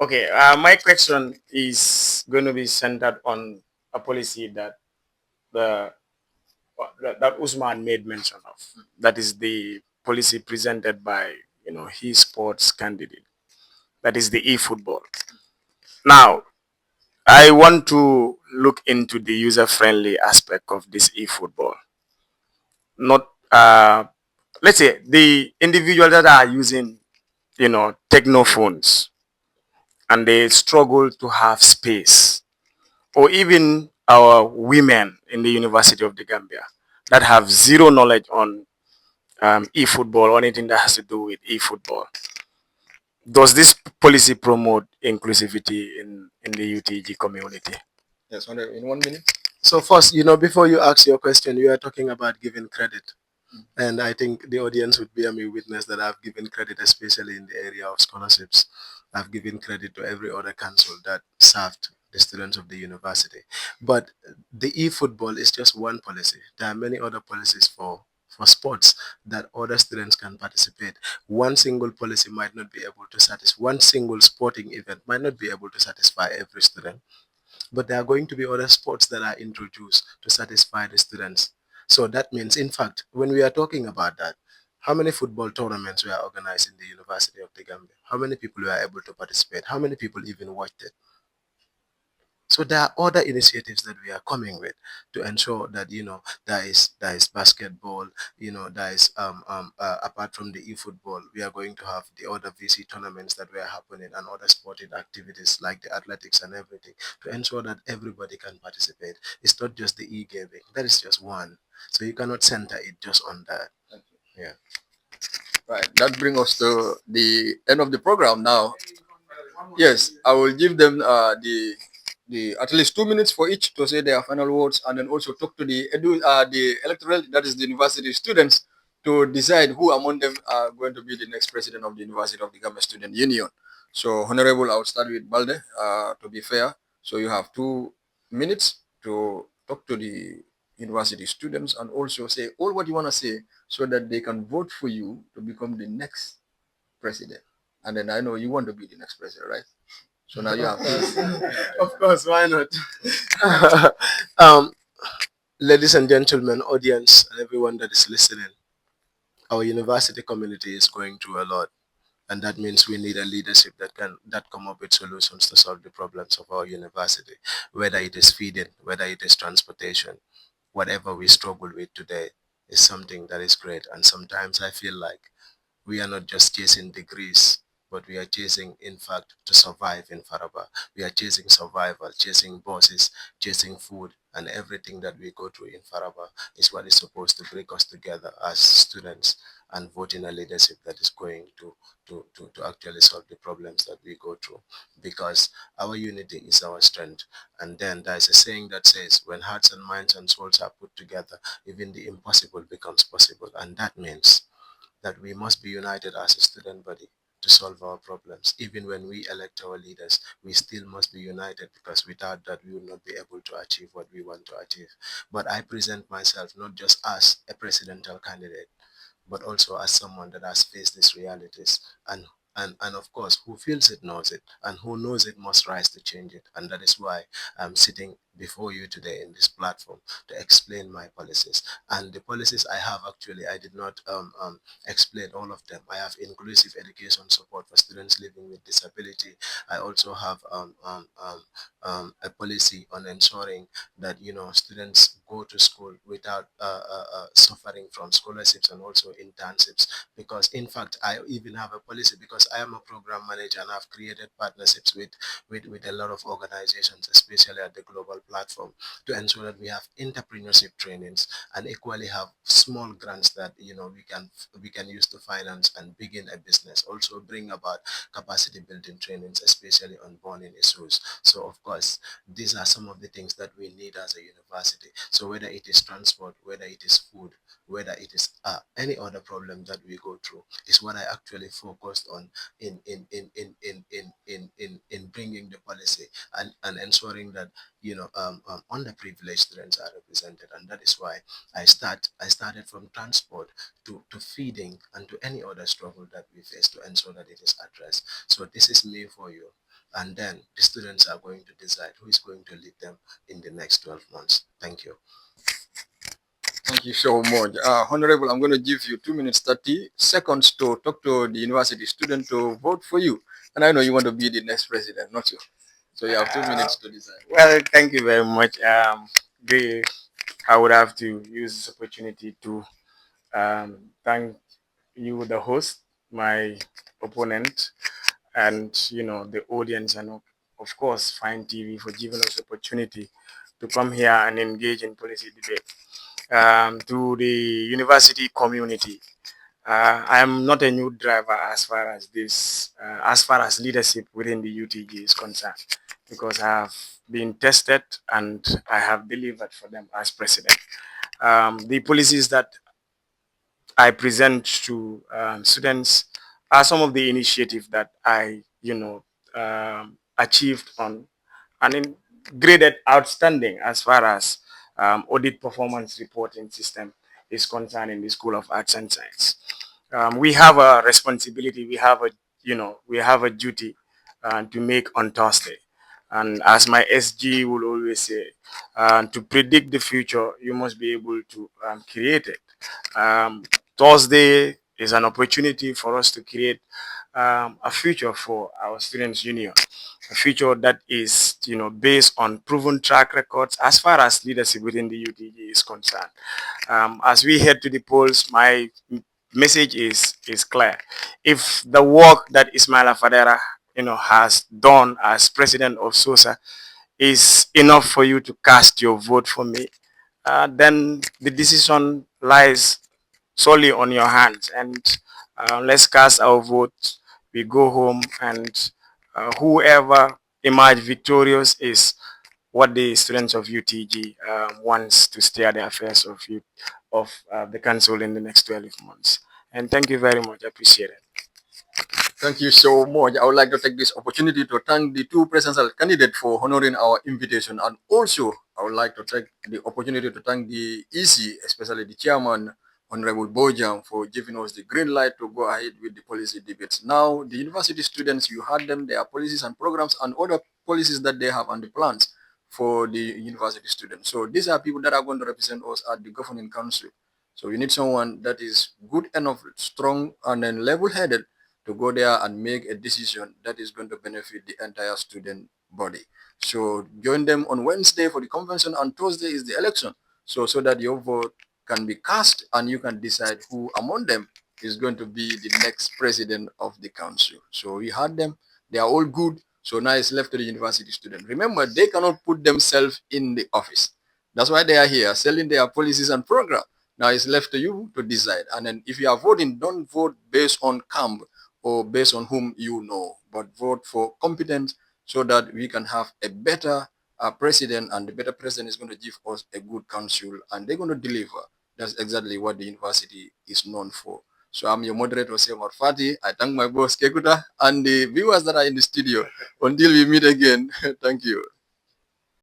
Okay, my question is going to be centered on a policy the that Usman made mention of. That is the policy presented by his sports candidate. That is the e-football. Now, I want to look into the user-friendly aspect of this e-football. Not let's say the individuals that are using technophones and they struggle to have space, or even our women in the University of the Gambia that have zero knowledge on e-football or anything that has to do with e-football. Does this policy promote inclusivity in the UTG community? Yes, in 1 minute. So first, before you ask your question, you are talking about giving credit. And I think the audience would bear me witness that I've given credit, especially in the area of scholarships. I've given credit to every other council that served the students of the university. But the e-football is just one policy. There are many other policies for sports that other students can participate. One single policy might not be able to satisfy, one single sporting event might not be able to satisfy every student, but there are going to be other sports that are introduced to satisfy the students. So that means, in fact, when we are talking about that, how many football tournaments were organized in the University of the Gambia? How many people were able to participate? How many people even watched it? So there are other initiatives that we are coming with to ensure that there is basketball, there is apart from the e-football, we are going to have the other VC tournaments that were happening and other sporting activities like the athletics and everything to ensure that everybody can participate. It's not just the e-gaming. That is just one. So you cannot center it just on that. Yeah. Right. That brings us to the end of the program now. Yes, I will give them the at least 2 minutes for each to say their final words, and then also talk to the electoral, that is the university students, to decide who among them are going to be the next president of the University of the Gambia Student Union. So, Honorable, I will start with Balde. To be fair, so you have 2 minutes to talk to the university students and also say all what you want to say so that they can vote for you to become the next president. And then I know you want to be the next president, right? So now you have Of course, why not? um, Ladies and gentlemen, audience, and everyone that is listening, our university community is going through a lot. And that means we need a leadership that come up with solutions to solve the problems of our university, whether it is feeding, whether it is transportation, whatever we struggle with today is something that is great. And sometimes I feel like we are not just chasing degrees, but we are chasing, in fact, to survive in Faraba. We are chasing survival, chasing bosses, chasing food, and everything that we go through in Faraba is what is supposed to bring us together as students and vote in a leadership that is going to actually solve the problems that we go through. Because our unity is our strength. And then there's a saying that says, when hearts and minds and souls are put together, even the impossible becomes possible. And that means that we must be united as a student body to solve our problems. Even when we elect our leaders, we still must be united, because without that, we will not be able to achieve what we want to achieve. But I present myself not just as a presidential candidate, but also as someone that has faced these realities, and of course, who feels it knows it, and who knows it must rise to change it. And that is why I'm sitting before you today in this platform to explain my policies. And the policies I have, actually, I did not explain all of them. I have inclusive education support for students living with disability. I also have a policy on ensuring that students go to school without suffering from scholarships and also internships. Because in fact, I even have a policy, because I am a program manager and I've created partnerships with a lot of organizations, especially at the global platform, to ensure that we have entrepreneurship trainings and equally have small grants that we can use to finance and begin a business. Also bring about capacity building trainings, especially on burning issues. So of course, these are some of the things that we need as a university. So whether it is transport, whether it is food, whether it is any other problem that we go through, is what I actually focused on in bringing the policy and ensuring that underprivileged students are represented. And that is why I started from transport to feeding and to any other struggle that we face to ensure that it is addressed. So this is me for you. and then the students are going to decide who is going to lead them in the next 12 months. Thank you. Thank you so much. Honorable, I'm going to give you 2 minutes 30 seconds to talk to the university student to vote for you. And I know you want to be the next president, not you. So you have 2 minutes to decide. Well, thank you very much. I would have to use this opportunity to thank you, the host, my opponent, and the audience, and of course, Fine TV for giving us the opportunity to come here and engage in policy debate. To the university community, I am not a new driver as far as as far as leadership within the UTG is concerned, because I have been tested and I have delivered for them as president. The policies that I present to students are some of the initiatives that I, achieved on and in graded outstanding as far as audit performance reporting system is concerned in the School of Arts and Science. We have a responsibility, we have a duty to make on Thursday. And as my SG will always say, to predict the future, you must be able to create it. Um, Thursday is an opportunity for us to create a future for our students' union, a future that is, based on proven track records as far as leadership within the UTG is concerned. As we head to the polls, my message is clear. If the work that Ismaila Fadera, has done as president of SOSA is enough for you to cast your vote for me, then the decision lies solely on your hands. And let's cast our votes. We go home, and whoever emerge victorious is what the students of UTG wants to steer the affairs of the council in the next 12 months. And thank you very much. I appreciate it. Thank you so much. I would like to take this opportunity to thank the two presidential candidates for honoring our invitation. And also, I would like to take the opportunity to thank the EC, especially the chairman, Honorable Bojang, for giving us the green light to go ahead with the policy debates. Now, the university students, you had them, their policies and programs and other policies that they have and the plans for the university students. So these are people that are going to represent us at the governing council. So you need someone that is good enough, strong, and then level-headed to go there and make a decision that is going to benefit the entire student body. So join them on Wednesday for the convention, and Thursday is the election. So that your vote can be cast and you can decide who among them is going to be the next president of the council. So we had them, they are all good. So now it's left to the university student. Remember, they cannot put themselves in the office. That's why they are here selling their policies and program. Now it's left to you to decide. And then if you are voting, don't vote based on camp or based on whom you know, but vote for competence so that we can have a better president, and the better president is going to give us a good council and they're going to deliver. That's exactly what the university is known for. So I'm your moderator, Seymour Fati. I thank my boss, Kekuta, and the viewers that are in the studio. Until we meet again, thank you.